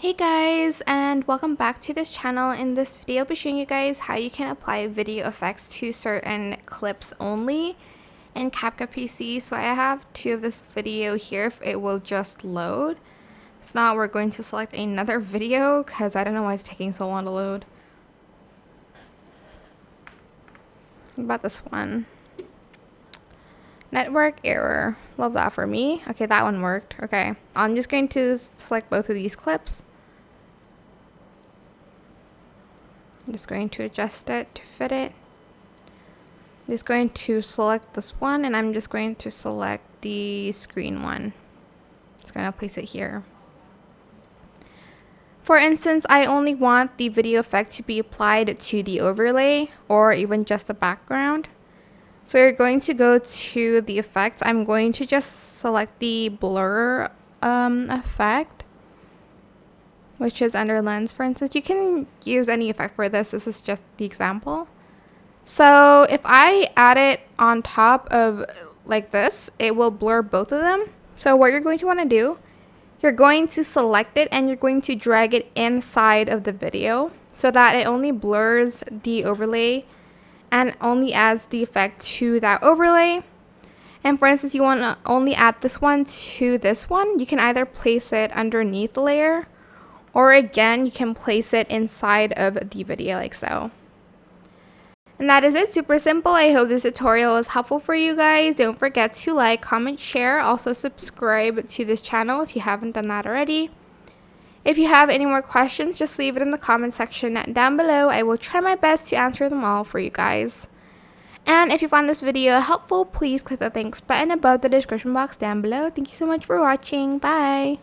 Hey guys, and welcome back to this channel. In this video, I'll be showing you guys how you can apply video effects to certain clips only in CapCut PC. So I have two of this video here if it will just load. If not, we're going to select another video because I don't know why it's taking so long to load. What about this one? Network error. Love that for me. Okay, that one worked. Okay, I'm just going to select both of these clips. I'm just going to adjust it to fit it. I'm just going to select this one, and I'm just going to select the screen one. Just going to place it here. For instance, I only want the video effect to be applied to the overlay or even just the background. So you're going to go to the effects. I'm going to just select the blur effect, which is under lens, for instance. You can use any effect for this. This is just the example. So if I add it on top of like this, it will blur both of them. So what you're going to want to do, you're going to select it and you're going to drag it inside of the video so that it only blurs the overlay and only adds the effect to that overlay. And for instance, you want to only add this one to this one. You can either place it underneath the layer, or again, you can place it inside of the video like so. And that is it. Super simple. I hope this tutorial was helpful for you guys. Don't forget to like, comment, share. Also subscribe to this channel if you haven't done that already. If you have any more questions, just leave it in the comment section down below. I will try my best to answer them all for you guys. And if you found this video helpful, please click the thanks button above the description box down below. Thank you so much for watching. Bye!